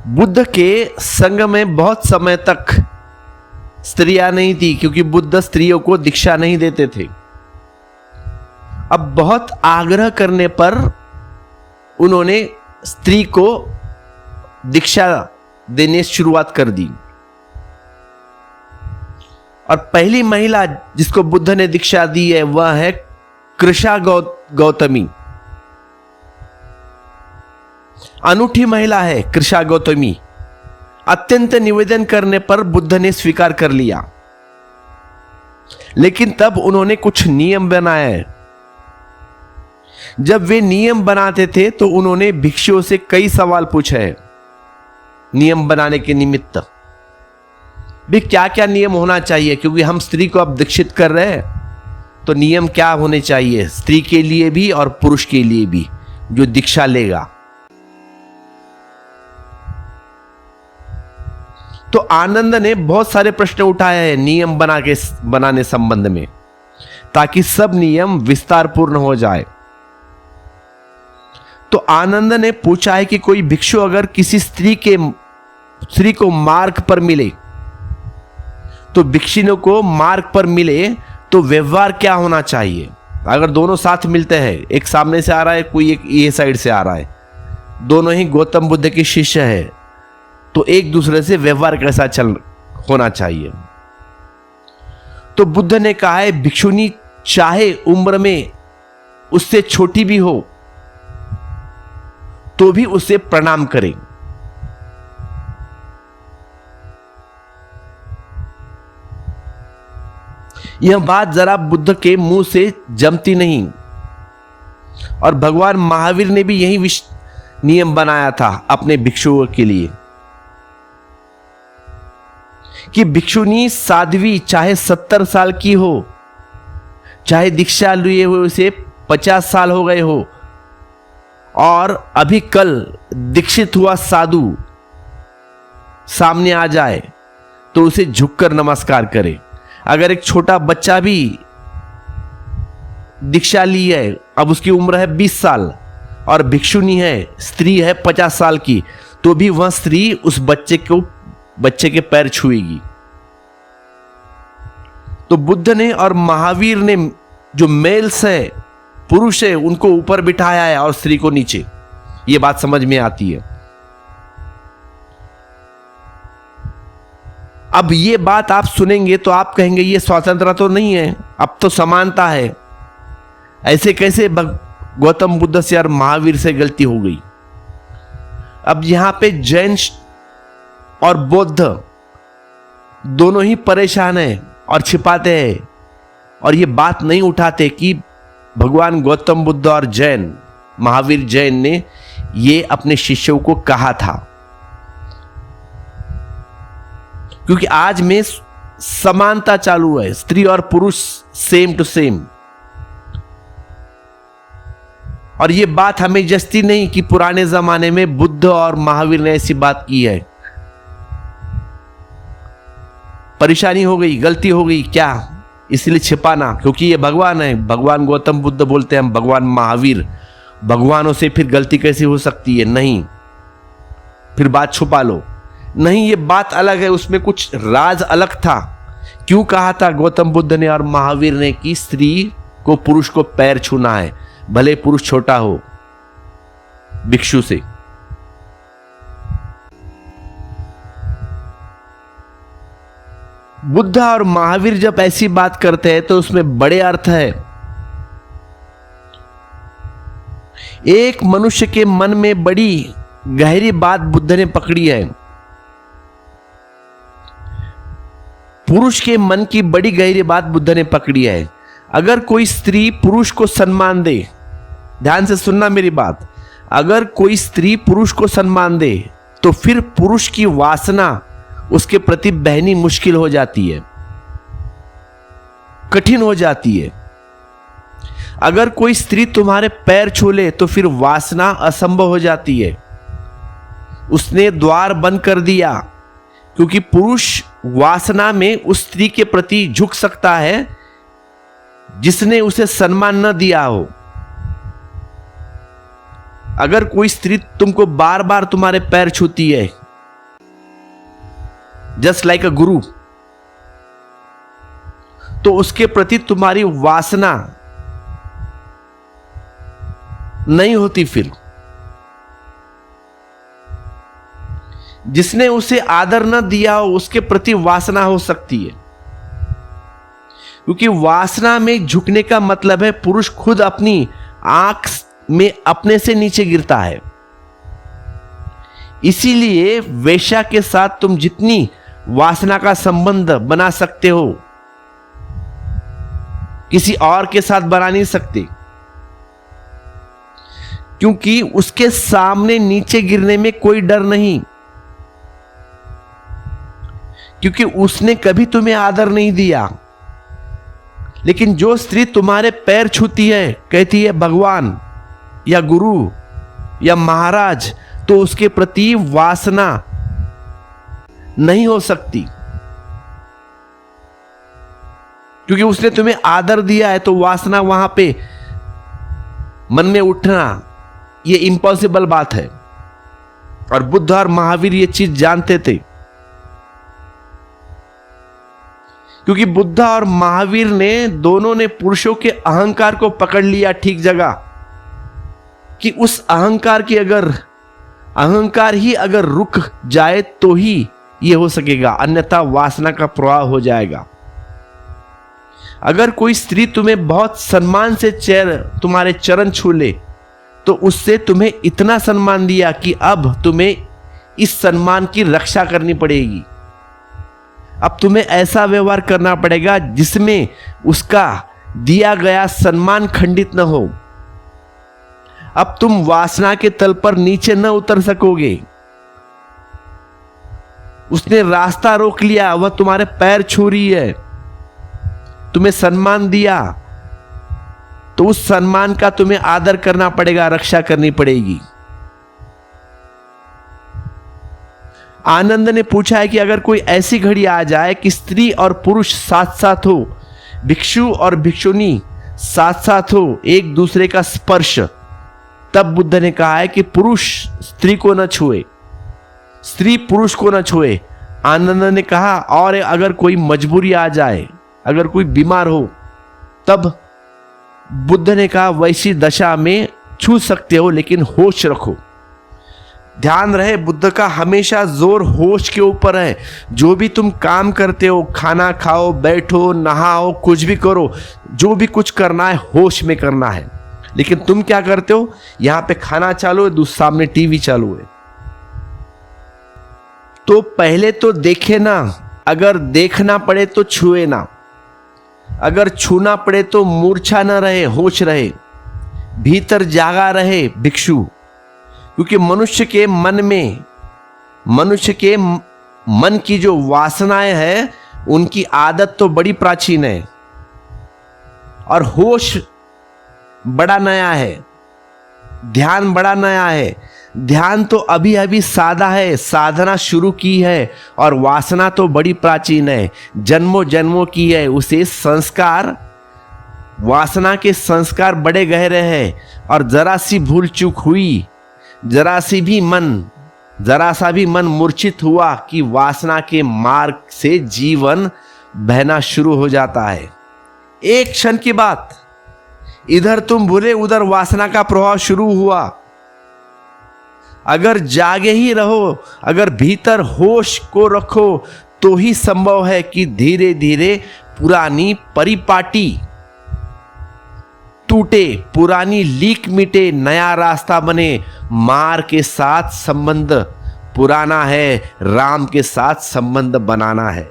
बुद्ध के संग में बहुत समय तक स्त्रियां नहीं थी, क्योंकि बुद्ध स्त्रियों को दीक्षा नहीं देते थे। अब बहुत आग्रह करने पर उन्होंने स्त्री को दीक्षा देने शुरुआत कर दी। और पहली महिला जिसको बुद्ध ने दीक्षा दी है वह है कृषा गौतमी। अनूठी महिला है कृषा गौतमी। अत्यंत निवेदन करने पर बुद्ध ने स्वीकार कर लिया, लेकिन तब उन्होंने कुछ नियम बनाए। जब वे नियम बनाते थे तो उन्होंने भिक्षुओं से कई सवाल पूछे नियम बनाने के निमित्त भी क्या क्या नियम होना चाहिए, क्योंकि हम स्त्री को अब दीक्षित कर रहे हैं तो नियम क्या होने चाहिए स्त्री के लिए भी और पुरुष के लिए भी जो दीक्षा लेगा। तो आनंद ने बहुत सारे प्रश्न उठाए हैं नियम बनाने संबंध में, ताकि सब नियम विस्तार पूर्ण हो जाए। तो आनंद ने पूछा है कि कोई भिक्षु अगर किसी स्त्री को मार्ग पर मिले, तो भिक्षुओं को मार्ग पर मिले तो व्यवहार क्या होना चाहिए। अगर दोनों साथ मिलते हैं, एक सामने से आ रहा है, कोई एक ये साइड से आ रहा है, दोनों ही गौतम बुद्ध के शिष्य है, तो एक दूसरे से व्यवहार कैसा होना चाहिए। तो बुद्ध ने कहा है भिक्षुनी चाहे उम्र में उससे छोटी भी हो तो भी उसे प्रणाम करें। यह बात जरा बुद्ध के मुंह से जमती नहीं, और भगवान महावीर ने भी यही नियम बनाया था अपने भिक्षुओं के लिए कि भिक्षुनी साध्वी चाहे 70 साल की हो, चाहे दीक्षा लिए हुए उसे 50 साल हो गए हो, और अभी कल दीक्षित हुआ साधु सामने आ जाए तो उसे झुककर नमस्कार करे। अगर एक छोटा बच्चा भी दीक्षा ली है, अब उसकी उम्र है 20 साल और भिक्षुनी है, स्त्री है 50 साल की, तो भी वह स्त्री उस बच्चे के पैर छुएगी। तो बुद्ध ने और महावीर ने जो मेल्स है, पुरुष है, उनको ऊपर बिठाया है और स्त्री को नीचे। यह बात समझ में आती है। अब ये बात आप सुनेंगे तो आप कहेंगे ये स्वतंत्रता तो नहीं है, अब तो समानता है। ऐसे कैसे गौतम बुद्ध से और महावीर से गलती हो गई। अब यहां पे जैन और बौद्ध दोनों ही परेशान हैं और छिपाते हैं, और ये बात नहीं उठाते कि भगवान गौतम बुद्ध और जैन महावीर जैन ने ये अपने शिष्यों को कहा था। क्योंकि आज में समानता चालू है, स्त्री और पुरुष सेम टू सेम। और ये बात हमें जचती नहीं कि पुराने जमाने में बुद्ध और महावीर ने ऐसी बात की है। परेशानी हो गई, गलती हो गई क्या, इसलिए छिपाना, क्योंकि ये भगवान है। भगवान गौतम बुद्ध बोलते हैं हम भगवान महावीर, भगवानों से फिर गलती कैसी हो सकती है। नहीं, फिर बात छुपा लो। नहीं, ये बात अलग है, उसमें कुछ राज अलग था। क्यों कहा था गौतम बुद्ध ने और महावीर ने कि स्त्री को पुरुष को पैर छूना है, भले पुरुष छोटा हो भिक्षु से। बुद्ध और महावीर जब ऐसी बात करते हैं तो उसमें बड़े अर्थ है। एक मनुष्य के मन में बड़ी गहरी बात बुद्ध ने पकड़ी है। पुरुष के मन की बड़ी गहरी बात बुद्ध ने पकड़ी है। अगर कोई स्त्री पुरुष को सम्मान दे, ध्यान से सुनना मेरी बात, अगर कोई स्त्री पुरुष को सम्मान दे तो फिर पुरुष की वासना उसके प्रति बहनी मुश्किल हो जाती है, कठिन हो जाती है। अगर कोई स्त्री तुम्हारे पैर छू ले तो फिर वासना असंभव हो जाती है। उसने द्वार बंद कर दिया, क्योंकि पुरुष वासना में उस स्त्री के प्रति झुक सकता है जिसने उसे सम्मान न दिया हो। अगर कोई स्त्री तुमको बार बार तुम्हारे पैर छूती है जस्ट लाइक अ गुरु, तो उसके प्रति तुम्हारी वासना नहीं होती। फिर जिसने उसे आदर न दिया हो उसके प्रति वासना हो सकती है, क्योंकि वासना में झुकने का मतलब है पुरुष खुद अपनी आंख में अपने से नीचे गिरता है। इसीलिए वेश्या के साथ तुम जितनी वासना का संबंध बना सकते हो, किसी और के साथ बना नहीं सकते, क्योंकि उसके सामने नीचे गिरने में कोई डर नहीं, क्योंकि उसने कभी तुम्हें आदर नहीं दिया। लेकिन जो स्त्री तुम्हारे पैर छूती है, कहती है भगवान या गुरु या महाराज, तो उसके प्रति वासना नहीं हो सकती, क्योंकि उसने तुम्हें आदर दिया है। तो वासना वहां पे मन में उठना ये इम्पॉसिबल बात है। और बुद्ध और महावीर ये चीज जानते थे, क्योंकि बुद्ध और महावीर ने दोनों ने पुरुषों के अहंकार को पकड़ लिया ठीक जगह, कि उस अहंकार ही अगर रुक जाए तो ही यह हो सकेगा, अन्यथा वासना का प्रवाह हो जाएगा। अगर कोई स्त्री तुम्हें बहुत सम्मान से तुम्हारे चरण छू ले, तो उससे तुम्हें इतना सम्मान दिया कि अब तुम्हें इस सम्मान की रक्षा करनी पड़ेगी। अब तुम्हें ऐसा व्यवहार करना पड़ेगा जिसमें उसका दिया गया सम्मान खंडित न हो। अब तुम वासना के तल पर नीचे न उतर सकोगे। उसने रास्ता रोक लिया, वह तुम्हारे पैर छू रही है, तुम्हें सम्मान दिया, तो उस सम्मान का तुम्हें आदर करना पड़ेगा, रक्षा करनी पड़ेगी। आनंद ने पूछा है कि अगर कोई ऐसी घड़ी आ जाए कि स्त्री और पुरुष साथ साथ हो, भिक्षु और भिक्षुनी साथ साथ हो, एक दूसरे का स्पर्श, तब बुद्ध ने कहा है कि पुरुष स्त्री को न छुए, स्त्री पुरुष को न छुए। आनंद ने कहा और अगर कोई मजबूरी आ जाए, अगर कोई बीमार हो, तब बुद्ध ने कहा वैसी दशा में छू सकते हो, लेकिन होश रखो। ध्यान रहे, बुद्ध का हमेशा जोर होश के ऊपर है। जो भी तुम काम करते हो, खाना खाओ, बैठो, नहाओ, कुछ भी करो, जो भी कुछ करना है होश में करना है। लेकिन तुम क्या करते हो, यहां पे खाना चालू है, सामने टीवी चालू है, तो पहले तो देखे ना, अगर देखना पड़े तो छुए ना, अगर छूना पड़े तो मूर्छा न रहे, होश रहे, भीतर जागा रहे भिक्षु। क्योंकि मनुष्य के मन की जो वासनाएं हैं, उनकी आदत तो बड़ी प्राचीन है और होश बड़ा नया है, ध्यान बड़ा नया है। ध्यान तो अभी अभी सादा है, साधना शुरू की है, और वासना तो बड़ी प्राचीन है, जन्मों जन्मों की है। उसे संस्कार, वासना के संस्कार बड़े गहरे हैं, और जरा सी भूल चूक हुई, जरा सा भी मन मूर्छित हुआ कि वासना के मार्ग से जीवन बहना शुरू हो जाता है। एक क्षण की बात, इधर तुम भूले, उधर वासना का प्रभाव शुरू हुआ। अगर जागे ही रहो, अगर भीतर होश को रखो, तो ही संभव है कि धीरे धीरे पुरानी परिपाटी टूटे, पुरानी लीक मिटे, नया रास्ता बने। मार के साथ संबंध पुराना है, राम के साथ संबंध बनाना है।